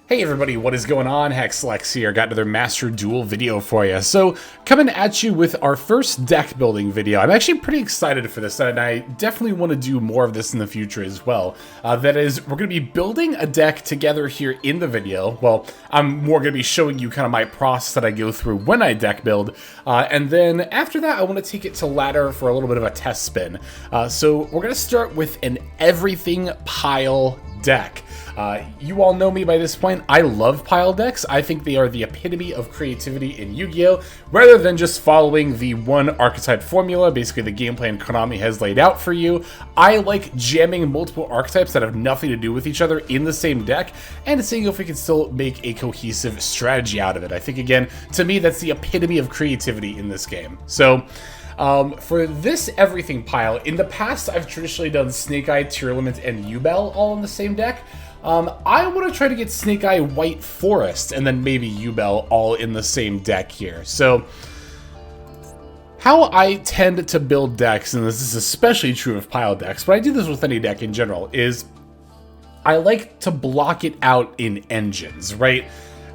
Hey everybody, what is going on? HexLex here, got another Master Duel video for you. So, coming at you with our first deck building video. I'm actually pretty excited for this, and I definitely want to do more of this in the future as well. That is, we're going to be building a deck together here in the video. Well, I'm more going to be showing you kind of my process that I go through when I deck build. And then after that, I want to take it to ladder for a little bit of a test spin. So, we're going to start with an everything pile deck. You all know me by this point. I love pile decks. I think they are the epitome of creativity in Yu-Gi-Oh! Rather than just following the one archetype formula, basically the game plan Konami has laid out for you. I like jamming multiple archetypes that have nothing to do with each other in the same deck and seeing if we can still make a cohesive strategy out of it. I think, again, to me, that's the epitome of creativity in this game. So, for this everything pile, in the past, I've traditionally done Snake Eye, Tearlament, and Yubel all in the same deck. I want to try to get Snake Eye, White Forest, and then maybe Yubel all in the same deck here. So, how I tend to build decks, and this is especially true of pile decks, but I do this with any deck in general, is I like to block it out in engines, right?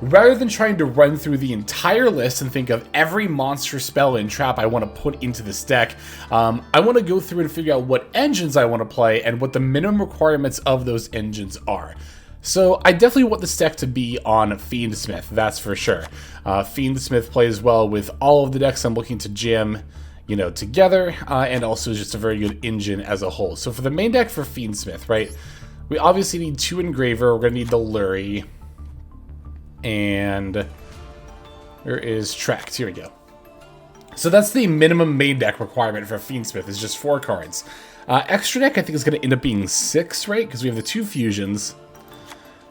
Rather than trying to run through the entire list and think of every monster, spell, and trap I want to put into this deck, I want to go through and figure out what engines I want to play and what the minimum requirements of those engines are. So I definitely want this deck to be on Fiendsmith, that's for sure. Fiendsmith plays well with all of the decks I'm looking to jam, you know, together, and also is just a very good engine as a whole. So for the main deck for Fiendsmith, right, we obviously need 2 Engraver, we're going to need the Lurie. And there is Tracked. Here we go. So that's the minimum main deck requirement for Fiendsmith, is just 4 cards. Extra deck, I think, is going to end up being 6, right? Because we have the 2 fusions.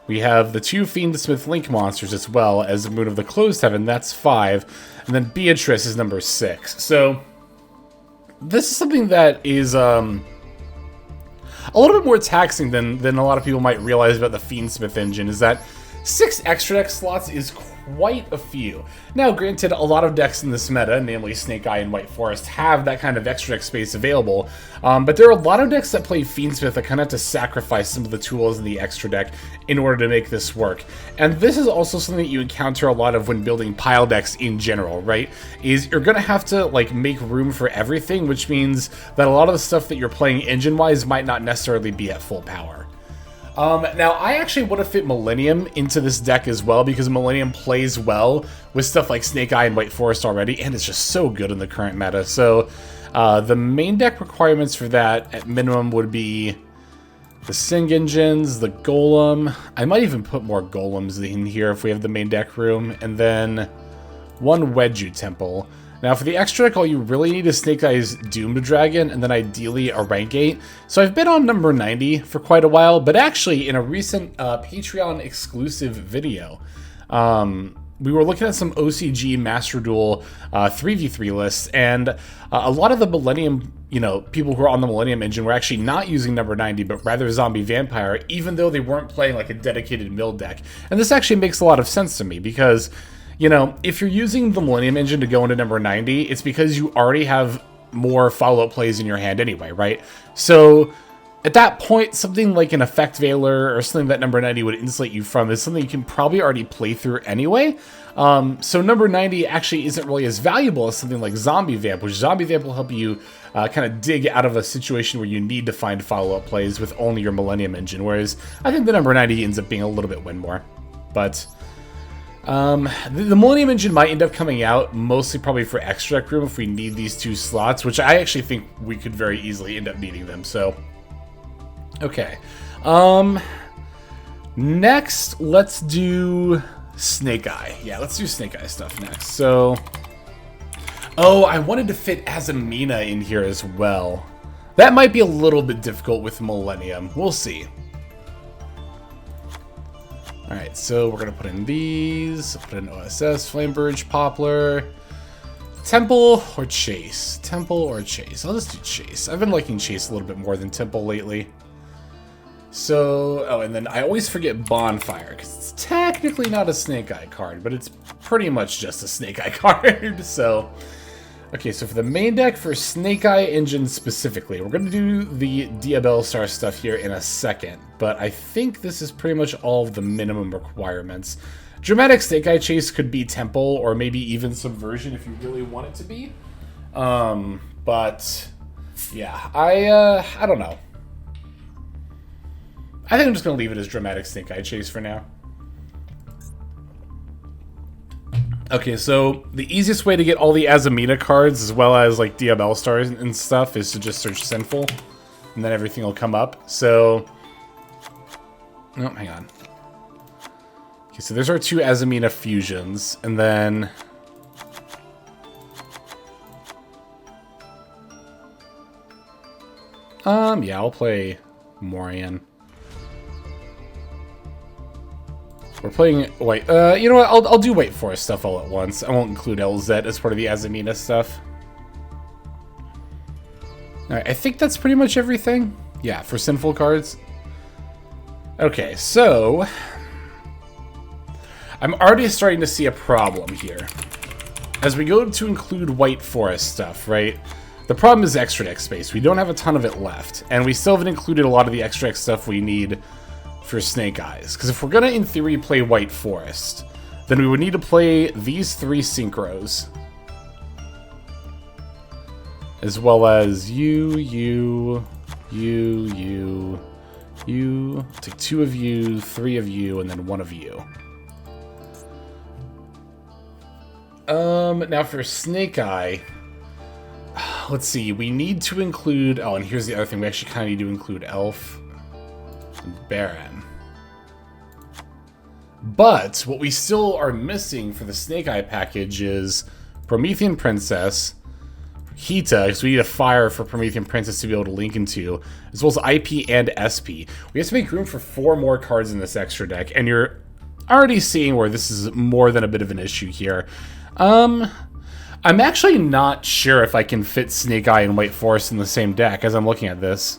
We have the 2 Fiendsmith Link monsters as well as the Moon of the Closed Heaven. That's 5. And then Beatrice is number 6. So this is something that is a little bit more taxing than a lot of people might realize about the Fiendsmith engine, is that 6 extra deck slots is quite a few. Now, granted, a lot of decks in this meta, namely Snake Eye and White Forest, have that kind of extra deck space available, but there are a lot of decks that play Fiendsmith that kind of have to sacrifice some of the tools in the extra deck in order to make this work. And this is also something that you encounter a lot of when building pile decks in general, right? Is you're going to have to, like, make room for everything, which means that a lot of the stuff that you're playing engine-wise might not necessarily be at full power. Now, I actually want to fit Millennium into this deck as well, because Millennium plays well with stuff like Snake Eye and White Forest already, and it's just so good in the current meta. So, the main deck requirements for that, at minimum, would be the Sing Engines, the Golem. I might even put more Golems in here if we have the main deck room, and then 1 Wedju Temple. Now, for the extra deck, all you really need is Snake Eye's Doomed Dragon, and then ideally a rank 8. So I've been on number 90 for quite a while, but actually, in a recent Patreon exclusive video, we were looking at some OCG Master Duel 3v3 lists, and a lot of the Millennium, you know, people who are on the Millennium engine were actually not using number 90, but rather Zombie Vampire, even though they weren't playing like a dedicated mill deck. And this actually makes a lot of sense to me, because, you know, if you're using the Millennium engine to go into number 90, it's because you already have more follow-up plays in your hand anyway, right? So at that point, something like an Effect Veiler or something that number 90 would insulate you from is something you can probably already play through anyway. So number 90 actually isn't really as valuable as something like Zombie Vamp, which Zombie Vamp will help you kind of dig out of a situation where you need to find follow-up plays with only your Millennium engine, whereas I think the number 90 ends up being a little bit win more. But the Millennium engine might end up coming out mostly probably for extra deck room if we need these 2 slots, which I actually think we could very easily end up needing them. So, okay. Next, let's do Snake Eye. Yeah, let's do Snake Eye stuff next. So, oh, I wanted to fit Azamina in here as well. That might be a little bit difficult with Millennium. We'll see. Alright, so we're going to put in these, put in OSS, Flameburge, Poplar, Temple, or Chase? Temple or Chase? I'll just do Chase. I've been liking Chase a little bit more than Temple lately. So, oh, and then I always forget Bonfire, because it's technically not a Snake Eye card, but it's pretty much just a Snake Eye card. So, Okay, so for the main deck, for Snake Eye Engine specifically, we're going to do the Diabell Star stuff here in a second, but I think this is pretty much all of the minimum requirements. Dramatic Snake Eye Chase could be Temple, or maybe even Subversion if you really want it to be. But, yeah, I don't know. I think I'm just going to leave it as Dramatic Snake Eye Chase for now. Okay, so the easiest way to get all the Azamina cards, as well as like Diabell Stars and stuff, is to just search Sinful, and then everything will come up. So, oh, hang on. Okay, so there's our 2 Azamina fusions, and then yeah, I'll play Morian. We're playing White. You know what? I'll do White Forest stuff all at once. I won't include LZ as part of the Azamina stuff. Alright, I think that's pretty much everything. Yeah, for Sinful cards. Okay, so I'm already starting to see a problem here. As we go to include White Forest stuff, right? The problem is extra deck space. We don't have a ton of it left, and we still haven't included a lot of the extra deck stuff we need for Snake Eyes. Because if we're going to, in theory, play White Forest, then we would need to play these 3 Synchros. As well as you. Take 2 of you, 3 of you, and then 1 of you. Now for Snake Eye, let's see, we need to include, oh, and here's the other thing, we actually kind of need to include Elf and Baron. But what we still are missing for the Snake Eye package is Promethean Princess, Hita, because we need a fire for Promethean Princess to be able to link into, as well as IP and SP. We have to make room for 4 more cards in this extra deck, and you're already seeing where this is more than a bit of an issue here. I'm actually not sure if I can fit Snake Eye and White Forest in the same deck as I'm looking at this.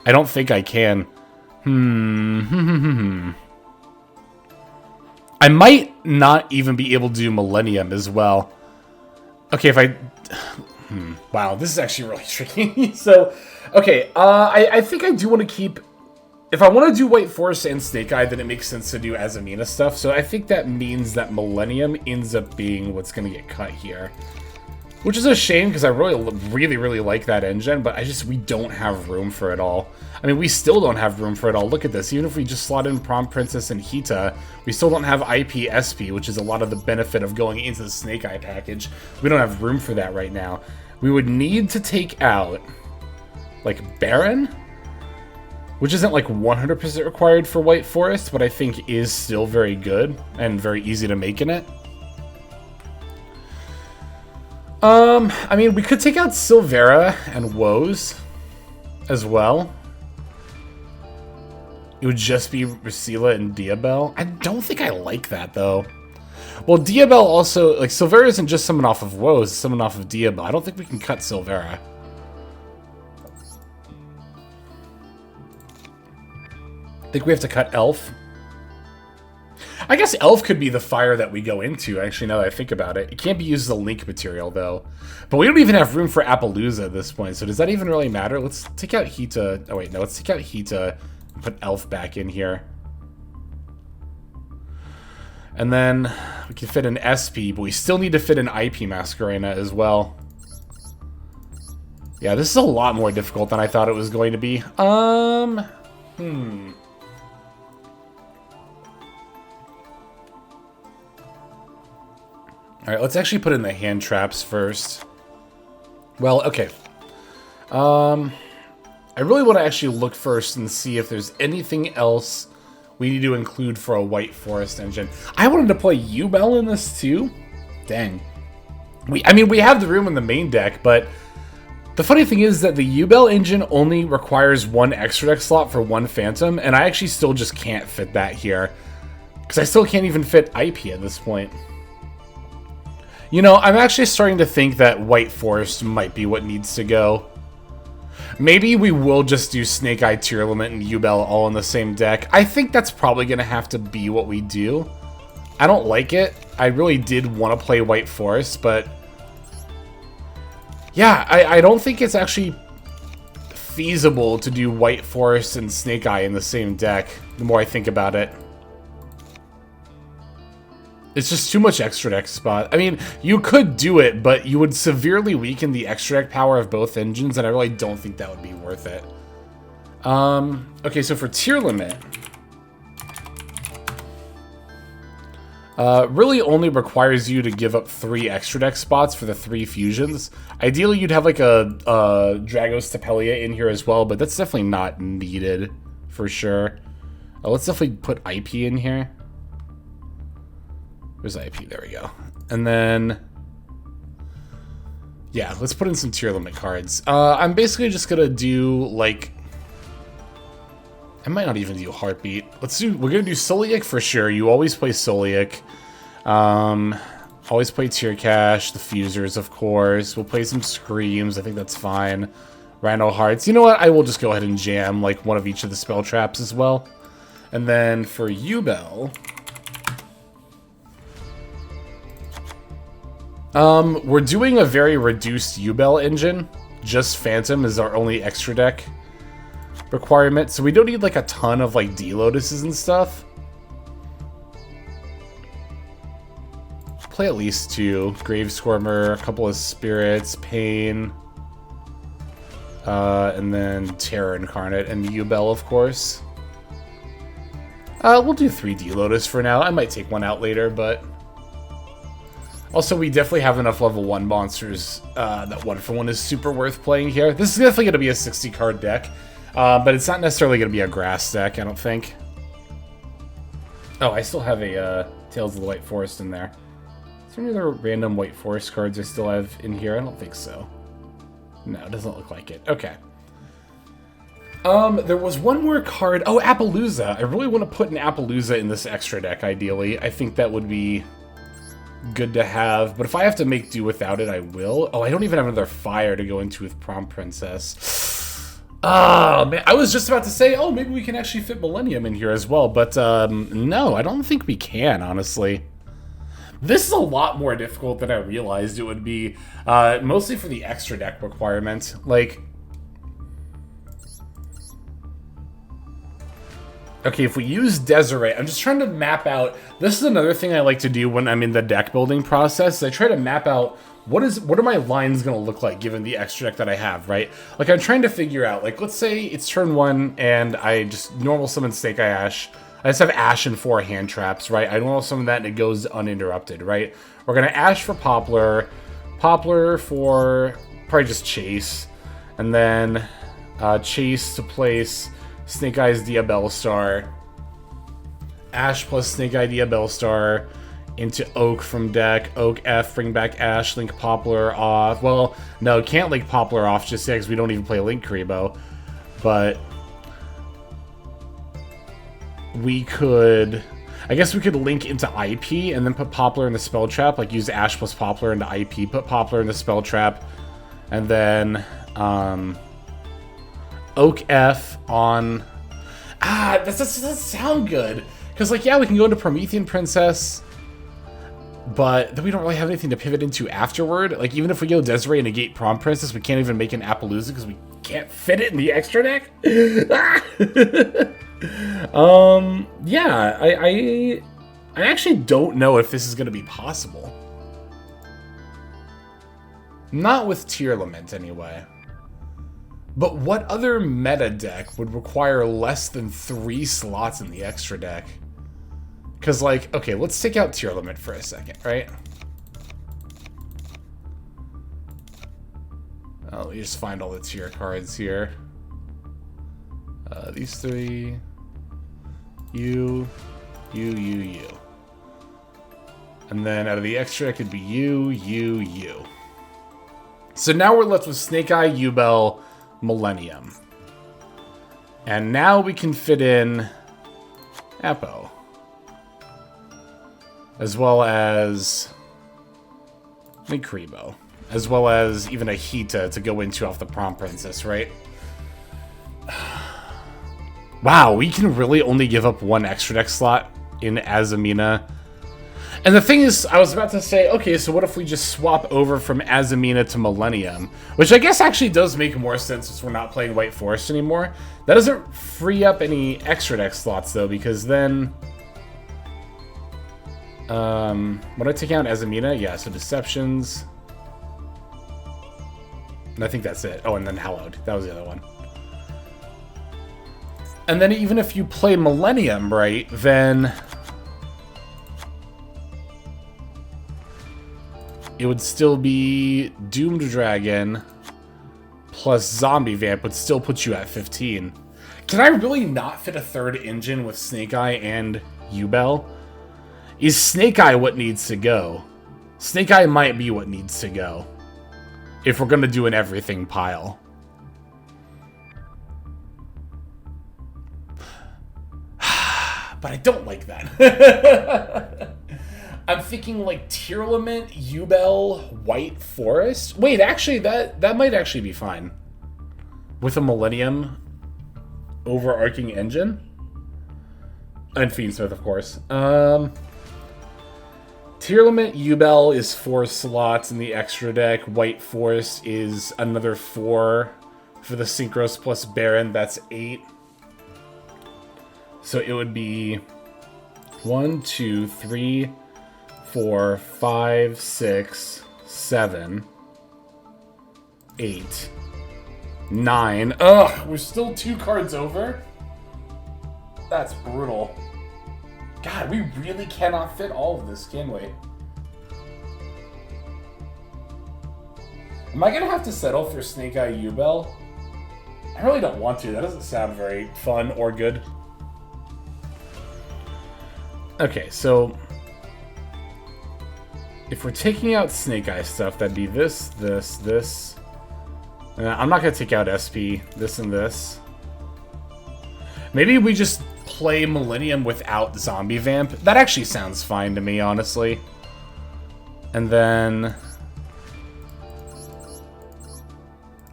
I don't think I can. I might not even be able to do Millennium as well. Okay, if I... Wow, this is actually really tricky. So, okay, I think I do want to keep... If I want to do White Forest and Snake Eye, then it makes sense to do Azamina stuff. So I think that means that Millennium ends up being what's going to get cut here. Which is a shame, because I really like that engine, but we don't have room for it all. I mean, we still don't have room for it all. Look at this. Even if we just slot in Prom Princess and Hita, we still don't have IP SP, which is a lot of the benefit of going into the Snake Eye package. We don't have room for that right now. We would need to take out, like, Baron, which isn't, like, 100% required for White Forest, but I think is still very good and very easy to make in it. I mean, we could take out Silvera and Woes as well. It would just be Rusila and Diabell. I don't think I like that, though. Well, Diabell also... Like, Silvera isn't just someone off of Woes, it's someone off of Diabell. I don't think we can cut Silvera. I think we have to cut Elf. I guess Elf could be the fire that we go into, actually, now that I think about it. It can't be used as a link material, though. But we don't even have room for Appaloosa at this point, so does that even really matter? Let's take out Hita. Oh, wait, no, let's take out Hita and put Elf back in here. And then we can fit an SP, but we still need to fit an IP Masquerena as well. Yeah, this is a lot more difficult than I thought it was going to be. Alright, let's actually put in the hand traps first. Well, okay. I really want to actually look first and see if there's anything else we need to include for a White Forest engine. I wanted to play Ubel in this too. Dang. I mean, we have the room in the main deck, but the funny thing is that the Ubel engine only requires 1 extra deck slot for 1 Phantom, and I actually still just can't fit that here. Because I still can't even fit IP at this point. You know, I'm actually starting to think that White Forest might be what needs to go. Maybe we will just do Snake Eye, Tearlament, and Ubel all in the same deck. I think that's probably going to have to be what we do. I don't like it. I really did want to play White Forest, but Yeah, I don't think it's actually feasible to do White Forest and Snake Eye in the same deck, the more I think about it. It's just too much extra deck spot. I mean, you could do it, but you would severely weaken the extra deck power of both engines, and I really don't think that would be worth it. Okay, so for tier limit, really only requires you to give up 3 extra deck spots for the 3 fusions. Ideally, you'd have like a Dragos Tapelia in here as well, but that's definitely not needed for sure. Let's definitely put IP in here. Where's IP? There we go. And then, yeah, let's put in some tier limit cards. I'm basically just gonna do like, I might not even do Heartbeat. We're gonna do Solic for sure. You always play Solic. Always play Tier Cash, the Fusers, of course. We'll play some Screams. I think that's fine. Rhino Hearts. You know what? I will just go ahead and jam like one of each of the spell traps as well. And then for Yubel, we're doing a very reduced Yubel engine. Just Phantom is our only extra deck requirement, so we don't need like a ton of like D-Lotuses and stuff. Play at least 2. Grave Squirmer, a couple of Spirits, Pain, and then Terror Incarnate, and Yubel, of course. We'll do 3 D-Lotus for now. I might take one out later, but also we definitely have enough level 1 monsters that 1-for-1 is super worth playing here. This is definitely going to be a 60-card deck. But it's not necessarily going to be a grass deck, I don't think. Oh, I still have a Tales of the White Forest in there. Is there any other random White Forest cards I still have in here? I don't think so. No, it doesn't look like it. Okay. There was one more card. Oh, Appaloosa. I really want to put an Appaloosa in this extra deck, ideally. I think that would be good to have. But if I have to make do without it, I will. Oh, I don't even have another fire to go into with Prom Princess. Oh, man, I was just about to say, oh, maybe we can actually fit Millennium in here as well, but no, I don't think we can, honestly. This is a lot more difficult than I realized it would be, mostly for the extra deck requirement. Like, okay, if we use Desiree, I'm just trying to map out, this is another thing I like to do when I'm in the deck building process. I try to map out what are my lines going to look like given the extra deck that I have, right? Like, I'm trying to figure out, like, let's say it's turn 1 and I just normal summon Snake Eye Ash. I just have Ash and 4 hand traps, right? I normal summon that and it goes uninterrupted, right? We're going to Ash for Poplar, Poplar for probably just Chase, and then Chase to place Snake Eye's Diabellstar, Ash plus Snake Eye Diabellstar, into Oak from deck, Oak F, bring back Ash, link Poplar off. Well, no, can't link Poplar off just yet because we don't even play Link Karibo. But we could, I guess we could link into IP and then put Poplar in the spell trap, like use Ash plus Poplar into IP, put Poplar in the spell trap, and then Oak F on, that doesn't sound good. Because, like, yeah, we can go into Promethean Princess, but then we don't really have anything to pivot into afterward. Like, even if we go Desiree and negate Prom Princess, we can't even make an Appaloosa because we can't fit it in the extra deck. Yeah, I actually don't know if this is going to be possible. Not with Tier Lament, anyway. But what other meta deck would require less than 3 slots in the extra deck? Because, like, okay, let's take out Tier Limit for a second, right? Let me just find all the tier cards here. These 3. You. And then out of the extra, it could be you. So now we're left with Snake Eye, Yubel, Millennium. And now we can fit in Apo. As well as Karibo. As well as even a Hita to go into off the Prom Princess, right? Wow, we can really only give up 1 extra deck slot in Azamina. And the thing is, I was about to say, okay, so what if we just swap over from Azamina to Millennium? Which I guess actually does make more sense since we're not playing White Forest anymore. That doesn't free up any extra deck slots, though, because then... When I take out Azamina, yeah, so Deceptions... And I think that's it. Oh, and then Hallowed. That was the other one. And then even if you play Millennium, right, then... it would still be Doomed Dragon plus Zombie Vamp would still put you at 15. Can I really not fit a third engine with Snake Eye and Yubel? Is Snake Eye what needs to go? Snake Eye might be what needs to go. If we're gonna do an everything pile. But I don't like that. I'm thinking like Tearlament, Yubel, White Forest. Wait, actually, that might actually be fine. With a Millennium overarching engine. And Fiendsmith, of course. Tearlament, Yubel is 4 slots in the extra deck. White Forest is another 4 for the Synchros plus Baron. That's 8. So it would be 1, 2, 3... 4, 5, 6, 7, 8, 9. Ugh, we're still 2 cards over? That's brutal. God, we really cannot fit all of this, can we? Am I gonna have to settle for Snake Eye Yubel? I really don't want to. That doesn't sound very fun or good. Okay, so... if we're taking out Snake Eye stuff, that'd be this, this, this. I'm not going to take out SP, this and this. Maybe we just play Millennium without Zombie Vamp. That actually sounds fine to me, honestly. And then...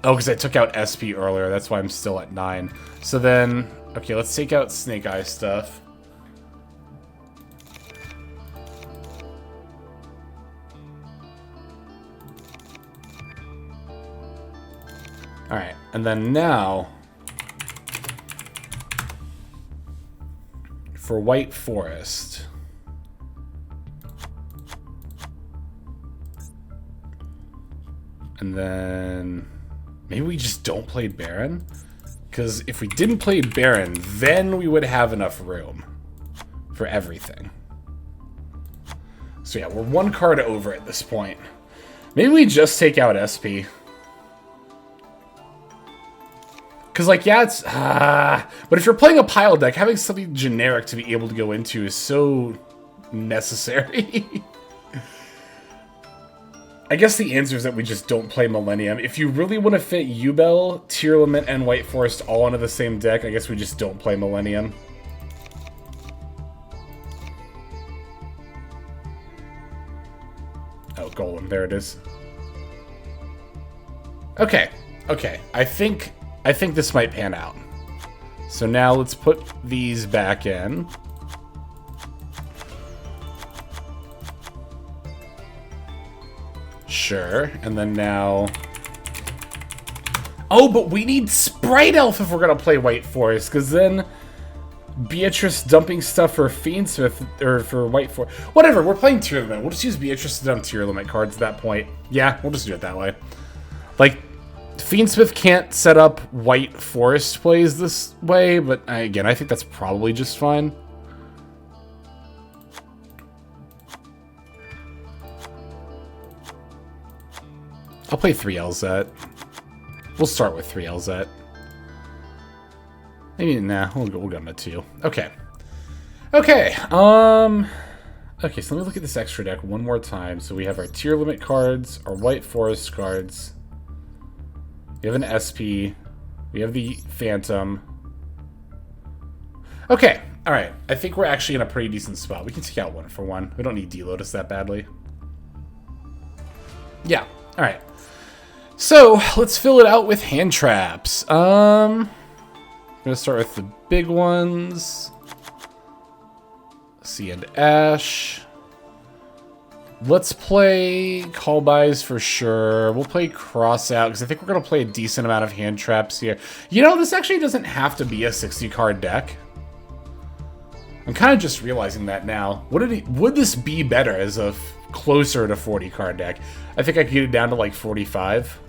oh, because I took out SP earlier. That's why I'm still at 9. So then... okay, let's take out Snake Eye stuff. Alright, and then now, for White Forest, and then maybe we just don't play Baron? Because if we didn't play Baron, then we would have enough room for everything. So yeah, we're 1 card over at this point. Maybe we just take out SP. Because, like, yeah, it's... but if you're playing a pile deck, having something generic to be able to go into is so necessary. I guess the answer is that we just don't play Millennium. If you really want to fit Yubel, Tearlament, and White Forest all onto the same deck, I guess we just don't play Millennium. Oh, Golem. There it is. Okay. Okay. I think this might pan out. So now let's put these back in. Sure. And then now... oh, but we need Sprite Elf if we're going to play White Forest, because then Beatrice dumping stuff for Fiendsmith, or for White Forest. Whatever, we're playing Tearlament. We'll just use Beatrice to dump Tearlament cards at that point. Yeah, we'll just do it that way. Like... Fiendsmith can't set up White Forest plays this way, but again, I think that's probably just fine. I'll play 3 LZ. We'll start with 3 LZ. Maybe, nah, we'll go on to 2. Okay. Okay, okay, so let me look at this extra deck one more time. So we have our Tearlament cards, our White Forest cards. We have an SP. We have the Phantom. Okay, alright. I think we're actually in a pretty decent spot. We can take out 1 for 1. We don't need D-Lotus that badly. Yeah, alright. So, let's fill it out with hand traps. I'm gonna start with the big ones. Sea and Ash. Let's play call buys for sure. We'll play cross out because I think we're going to play a decent amount of hand traps here. You know, this actually doesn't have to be a 60 card deck. I'm kind of just realizing that now. Would this be better as a closer to 40 card deck? I think I could get it down to like 45.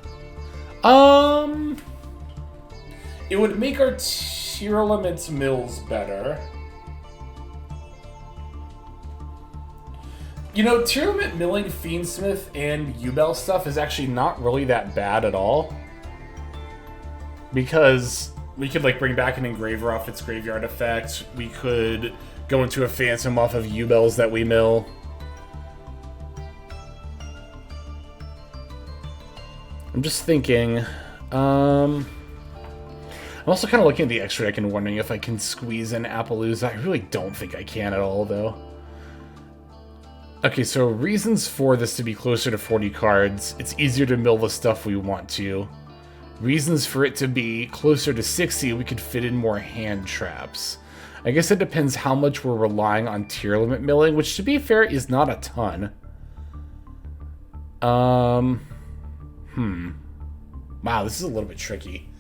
It would make our tier limits mills better. You know, tier limit milling Fiendsmith and Ubel stuff is actually not really that bad at all. Because we could like bring back an engraver off its graveyard effect. We could go into a phantom off of Ubels that we mill. I'm just thinking, I'm also kind of looking at the extra deck and wondering if I can squeeze in Appaloosa. I really don't think I can at all, though. Okay, so reasons for this to be closer to 40 cards. It's easier to mill the stuff we want to. Reasons for it to be closer to 60, we could fit in more hand traps. I guess it depends how much we're relying on tier limit milling, which to be fair is not a ton. Wow, this is a little bit tricky.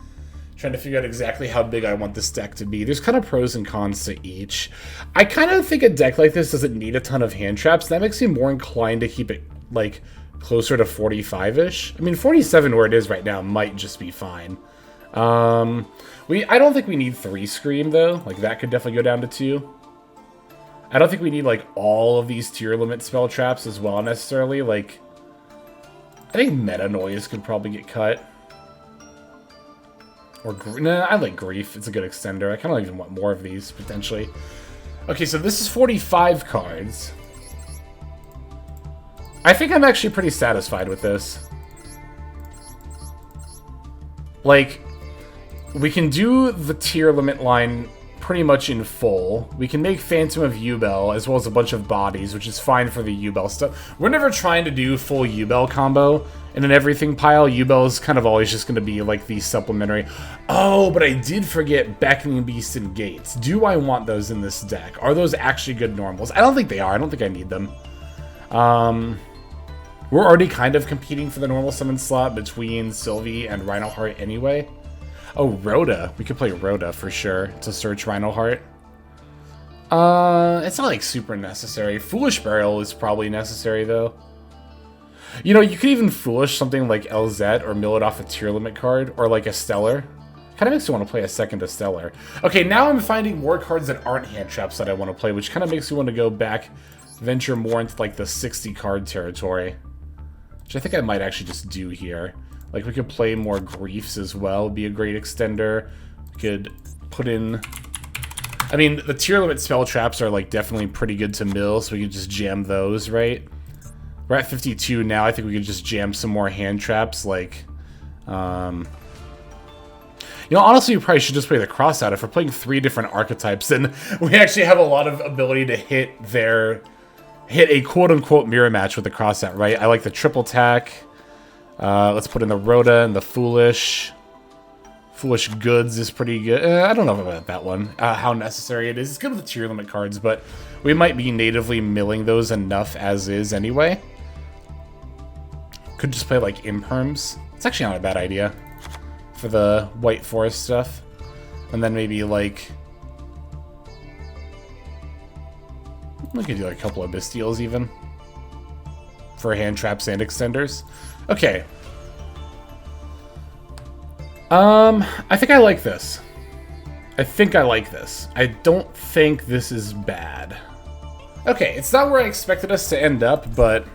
Trying to figure out exactly how big I want this deck to be. There's kind of pros and cons to each. I kind of think a deck like this doesn't need a ton of hand traps. That makes me more inclined to keep it, like, closer to 45-ish. I mean, 47 where it is right now might just be fine. I don't think we need 3 Scream, though. Like, that could definitely go down to 2. I don't think we need, like, all of these tier limit spell traps as well, necessarily. Like, I think Meta Noise could probably get cut. Or, nah, I like Grief. It's a good extender. I kind of even want more of these, potentially. Okay, so this is 45 cards. I think I'm actually pretty satisfied with this. Like, we can do the tier limit line pretty much in full. We can make Phantom of Ubel, as well as a bunch of bodies, which is fine for the Ubel stuff. We're never trying to do full Ubel combo in an everything pile. Ubel is kind of always just going to be like the supplementary. Oh, but I did forget Beckoning Beast and Gates. Do I want those in this deck? Are those actually good normals? I don't think they are. I don't think I need them. We're already kind of competing for the normal summon slot between Sylvie and Rhinoheart anyway. Oh, Rhoda. We could play Rhoda for sure to search Rhinoheart. It's not like super necessary. Foolish Burial is probably necessary though. You know, you could even Foolish something like LZ or mill it off a tier limit card or like a Stellar. Kind of makes me want to play a second Stellar. Okay, now I'm finding more cards that aren't hand traps that I want to play, which kind of makes me want to go back, venture more into like the 60 card territory. Which I think I might actually just do here. Like, we could play more Griefs as well, be a great extender. We could put in... I mean, the tier limit spell traps are, like, definitely pretty good to mill, so we could just jam those, right? We're at 52 now. I think we could just jam some more hand traps, like... You know, honestly, we probably should just play the cross out. If we're playing 3 different archetypes, then we actually have a lot of ability to hit a quote-unquote mirror match with the cross out, right? I like the triple tack. Let's put in the Rhoda and the Foolish. Foolish Goods is pretty good. I don't know about that one. How necessary it is. It's good with the tier limit cards, but we might be natively milling those enough as is anyway. Could just play like Imperms. It's actually not a bad idea for the White Forest stuff. And then maybe like... we could do like a couple of Bastiles even. For hand traps and extenders. Okay. I think I like this. I don't think this is bad. Okay, it's not where I expected us to end up, but...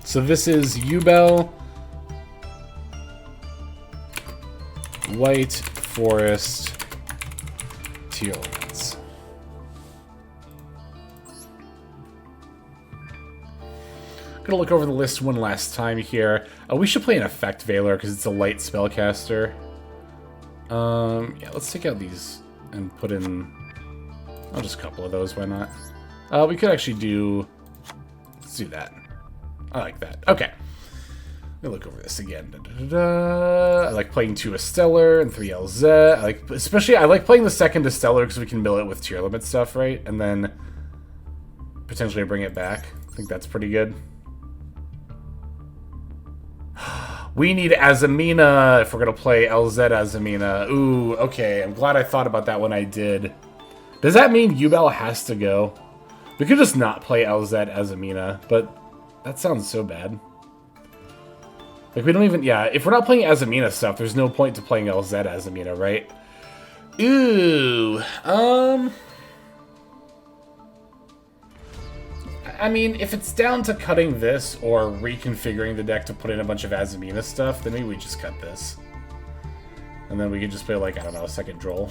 So this is Ubel, White Forest, tier limits. Gonna look over the list one last time here. We should play an Effect Veiler because it's a light spellcaster. Yeah, let's take out these and put in... oh, just a couple of those, why not? We could actually do... let's do that. I like that. Okay. Let me look over this again. I like playing 2 Stellar and 3 LZ. I like playing the second Stellar because we can mill it with tier limit stuff, right? And then potentially bring it back. I think that's pretty good. We need Azamina if we're going to play LZ Azamina. Ooh, okay. I'm glad I thought about that when I did. Does that mean Yubel has to go? We could just not play LZ Azamina, but that sounds so bad. Like, we don't even... Yeah, if we're not playing Azamina stuff, there's no point to playing LZ Azamina, right? Ooh, I mean, if it's down to cutting this or reconfiguring the deck to put in a bunch of Azamina stuff, then maybe we just cut this. And then we could just play, like, I don't know, a second Droll.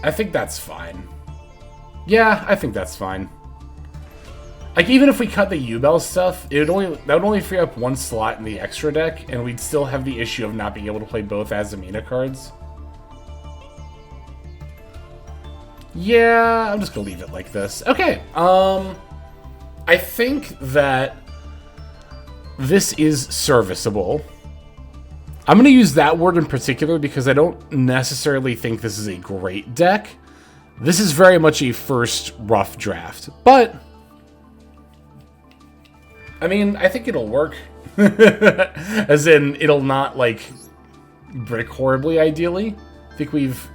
I think that's fine. Yeah, I think that's fine. Like, even if we cut the Yubel stuff, that would only free up one slot in the extra deck, and we'd still have the issue of not being able to play both Azamina cards. Yeah, I'm just gonna leave it like this. Okay, I think that this is serviceable. I'm gonna use that word in particular because I don't necessarily think this is a great deck. This is very much a first rough draft, but I mean, I think it'll work. As in, it'll not, like, brick horribly, ideally. I think we've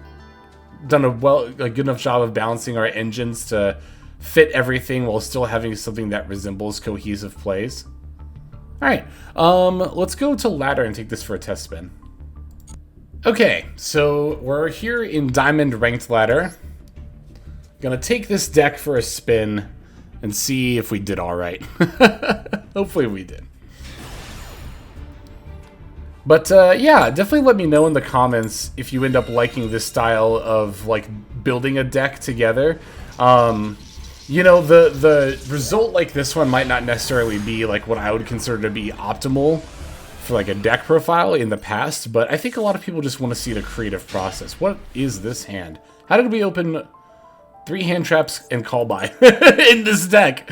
done a good enough job of balancing our engines to fit everything while still having something that resembles cohesive plays. Alright, let's go to ladder and take this for a test spin. Okay, so we're here in Diamond Ranked Ladder. Gonna take this deck for a spin and see if we did alright. Hopefully we did. But yeah, definitely let me know in the comments if you end up liking this style of, like, building a deck together. You know, the result like this one might not necessarily be, like, what I would consider to be optimal for, like, a deck profile in the past, but I think a lot of people just want to see the creative process. What is this hand? How did we open 3 hand traps and call by in this deck?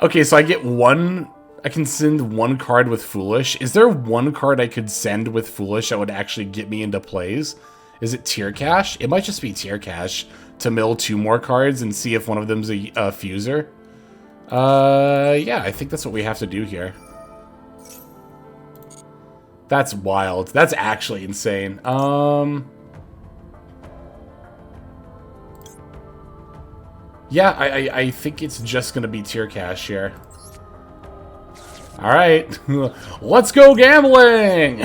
Okay, so I get one... I can send one card with Foolish. Is there one card I could send with Foolish that would actually get me into plays? Is it Tier Cash? It might just be Tier Cash to mill 2 more cards and see if one of them's a fuser. Yeah, I think that's what we have to do here. That's wild. That's actually insane. Yeah, I think it's just gonna be Tier Cash here. Alright, let's go gambling!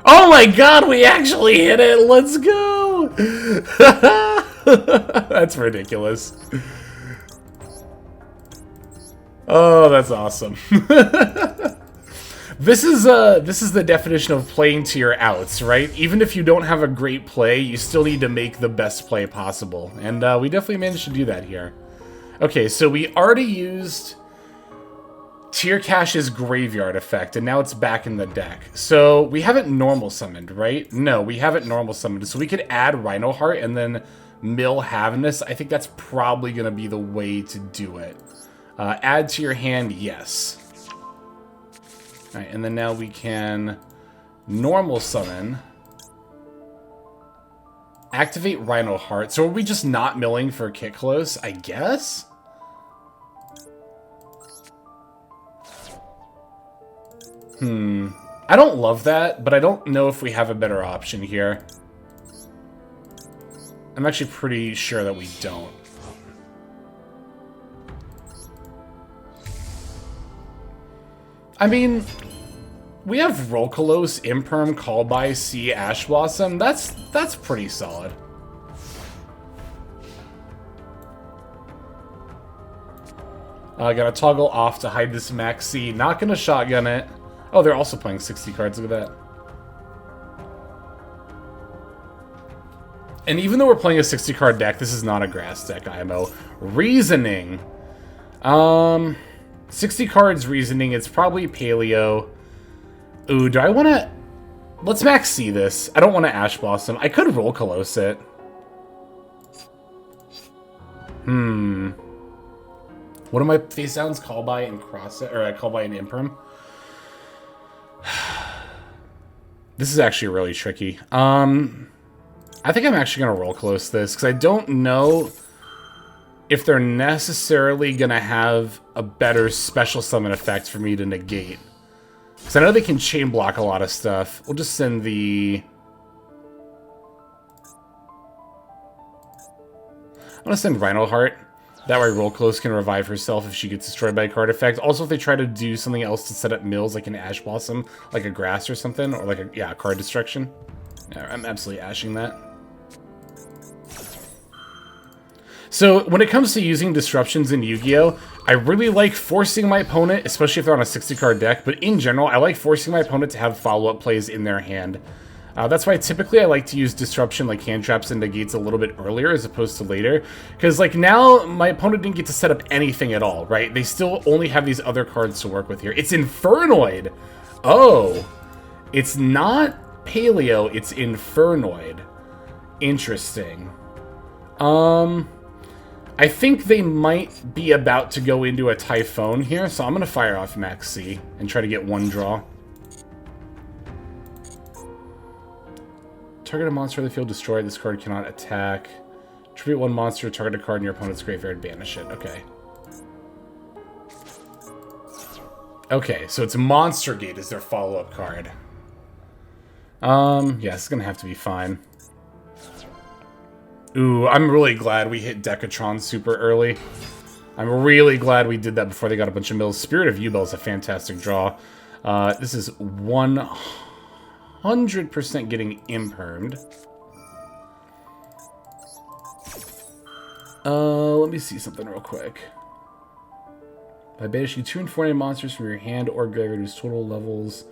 Oh my god, we actually hit it! Let's go! That's ridiculous. Oh, that's awesome. This is the definition of playing to your outs, right? Even if you don't have a great play, you still need to make the best play possible. And we definitely managed to do that here. Okay, so we already used Tier Cash's Graveyard effect, and now it's back in the deck. So we haven't normal summoned, right? No, we haven't normal summoned. So we could add Rhino Heart and then mill Havness. I think that's probably going to be the way to do it. Add to your hand, yes. All right, and then now we can normal summon. Activate Rhino Heart. So are we just not milling for Kick Close, I guess? I don't love that, but I don't know if we have a better option here. I'm actually pretty sure that we don't. I mean, we have Rolkalos, Imperm, Callby, Sea, Ash Blossom. That's pretty solid. Gotta toggle off to hide this Max C. Not gonna shotgun it. Oh, they're also playing 60 cards. Look at that. And even though we're playing a 60 card deck, this is not a grass deck, IMO. Reasoning. 60 cards Reasoning. It's probably Paleo. Ooh, do I want to... Let's Max C this. I don't want to Ash Blossom. I could roll Kalos it. What are my face downs? Callby and Cross it, or Callby and Imperm. This is actually really tricky. I think I'm actually going to roll close this, because I don't know if they're necessarily going to have a better special summon effect for me to negate. Because I know they can chain block a lot of stuff. We'll just send the... I'm going to send Rhino Heart. That way Roll Close can revive herself if she gets destroyed by a card effect. Also, if they try to do something else to set up mills, like an Ash Blossom, like a Grass or something, or like a, yeah, card destruction. Yeah, I'm absolutely ashing that. So, when it comes to using disruptions in Yu-Gi-Oh!, I really like forcing my opponent, especially if they're on a 60-card deck, but in general, I like forcing my opponent to have follow-up plays in their hand. That's why typically I like to use Disruption like hand traps and negates a little bit earlier as opposed to later. Because, like, now my opponent didn't get to set up anything at all, right? They still only have these other cards to work with here. It's Infernoid! Oh! It's not Paleo, it's Infernoid. Interesting. I think they might be about to go into a Typhoon here, so I'm going to fire off Max C and try to get one draw. Target a monster in the field destroyed. This card cannot attack. Tribute one monster, target a card in your opponent's graveyard, banish it. Okay. Okay, so it's Monster Gate is their follow-up card. Yeah, it's gonna have to be fine. Ooh, I'm really glad we hit Decatron super early. I'm really glad we did that before they got a bunch of mills. Spirit of Yubel is a fantastic draw. This is 100% getting impermed. Let me see something real quick. By banishing 2 and 4 monsters from your hand or graveyard whose total levels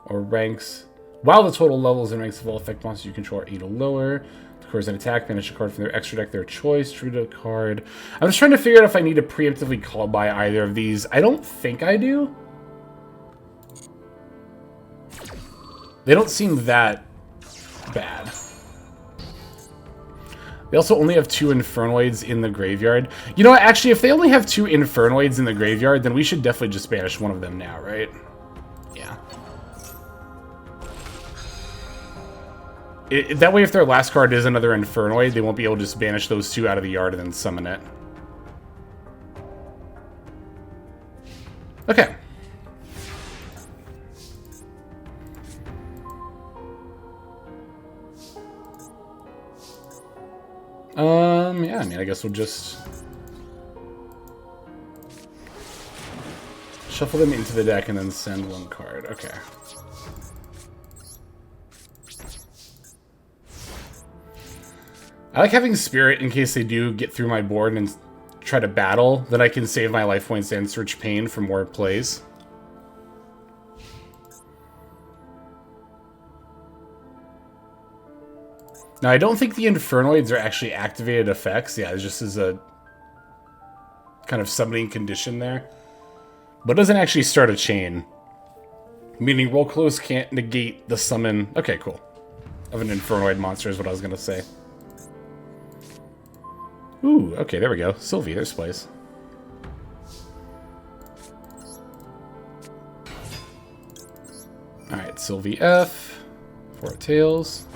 or ranks, while the total levels and ranks of all effect monsters you control are 8 or lower, declares an attack, banish a card from their extra deck, their choice, treat a card. I'm just trying to figure out if I need to preemptively call by either of these. I don't think I do. They don't seem that bad. They also only have 2 Infernoids in the graveyard. You know what? Actually, if they only have 2 Infernoids in the graveyard, then we should definitely just banish one of them now, right? Yeah. That way, if their last card is another Infernoid, they won't be able to just banish those 2 out of the yard and then summon it. Okay. Yeah, I mean, I guess we'll just shuffle them into the deck and then send one card. Okay. I like having Spirit in case they do get through my board and try to battle, then I can save my life points and search Pain for more plays. Now, I don't think the Infernoids are actually activated effects. Yeah, it's just as a kind of summoning condition there. But it doesn't actually start a chain. Meaning Roll Close can't negate the summon... Okay, cool. Of an Infernoid monster is what I was going to say. Ooh, okay, there we go. Sylvie, there's place. Alright, Sylvie F. 4 tails.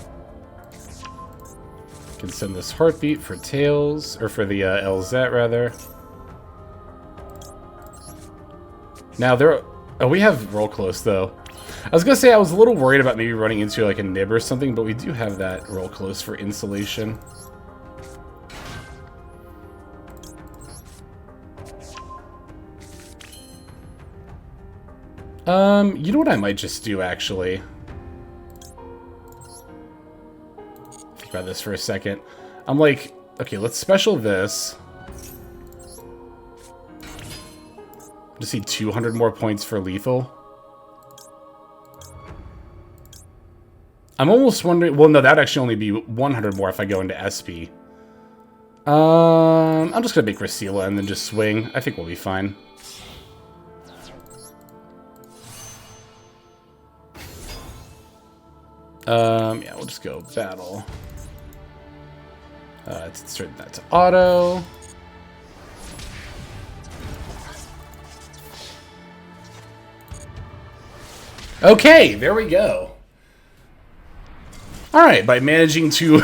Can send this Heartbeat for tails, or for the LZ rather. Now there, oh, we have Roll Close though. I was gonna say I was a little worried about maybe running into like a nib or something, but we do have that Roll Close for insulation. You know what I might just do actually? Think about this for a second. I'm like, okay, let's special this. Just need 200 more points for lethal. I'm almost wondering, well, no, that'd actually only be 100 more if I go into SP. I'm just gonna make Rasila and then just swing. I think we'll be fine. Yeah, we'll just go battle. Let's turn that to auto. Okay, there we go. Alright, by managing to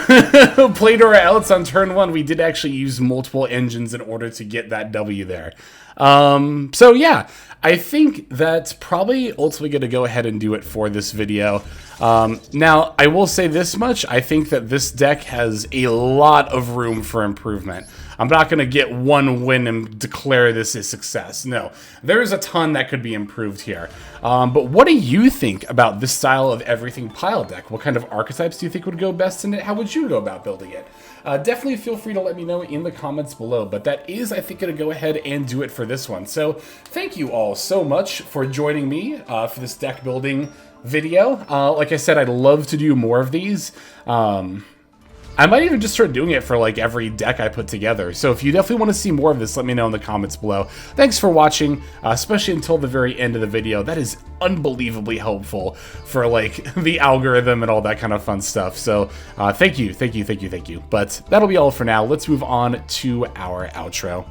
play to our outs on turn 1, we did actually use multiple engines in order to get that W there. So yeah, I think that's probably ultimately going to go ahead and do it for this video. Now, I will say this much, I think that this deck has a lot of room for improvement. I'm not going to get one win and declare this a success. No, there's a ton that could be improved here. But what do you think about this style of everything pile deck? What kind of archetypes do you think would go best in it? How would you go about building it? Definitely feel free to let me know in the comments below. But that is, I think, going to go ahead and do it for this one. So thank you all so much for joining me for this deck building video. Like I said, I'd love to do more of these. I might even just start doing it for like every deck I put together. So if you definitely want to see more of this, let me know in the comments below. Thanks for watching, especially until the very end of the video. That is unbelievably helpful for like the algorithm and all that kind of fun stuff. So thank you. But that'll be all for now. Let's move on to our outro.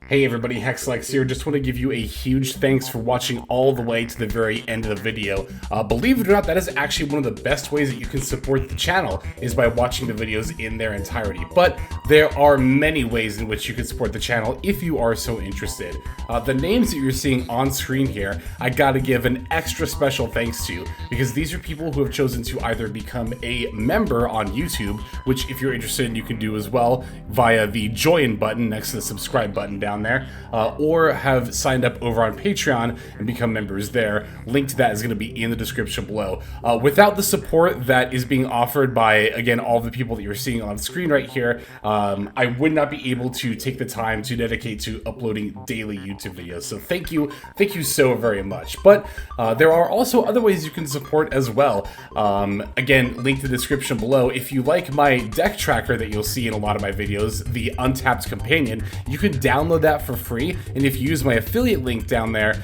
Hey everybody, Hexlex here. Just want to give you a huge thanks for watching all the way to the very end of the video. Believe it or not, that is actually one of the best ways that you can support the channel, is by watching the videos in their entirety. But there are many ways in which you can support the channel if you are so interested. The names that you're seeing on screen here, I gotta give an extra special thanks to, because these are people who have chosen to either become a member on YouTube, which if you're interested you can do as well via the join button next to the subscribe button down there, or have signed up over on Patreon and become members there. Link to that is going to be in the description below. Without the support that is being offered by, again, all the people that you're seeing on screen right here, I would not be able to take the time to dedicate to uploading daily YouTube videos. So thank you so very much. But there are also other ways you can support as well. Again, link to the description below. If you like my deck tracker that you'll see in a lot of my videos, the Untapped Companion, you can download that for free, and if you use my affiliate link down there,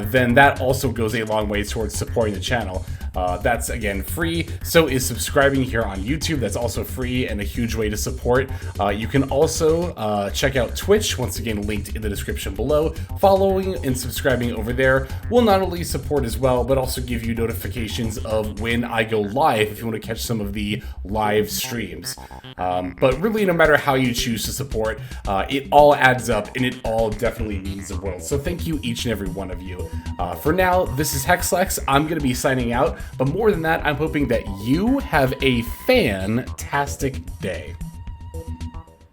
then that also goes a long way towards supporting the channel. That's, again, free. So is subscribing here on YouTube. That's also free and a huge way to support. You can also check out Twitch, once again linked in the description below. Following and subscribing over there will not only support as well, but also give you notifications of when I go live if you want to catch some of the live streams. But really, no matter how you choose to support, it all adds up, and it all definitely means the world. So thank you, each and every one of you. For now, this is Hexlex. I'm going to be signing out. But more than that, I'm hoping that you have a fantastic day.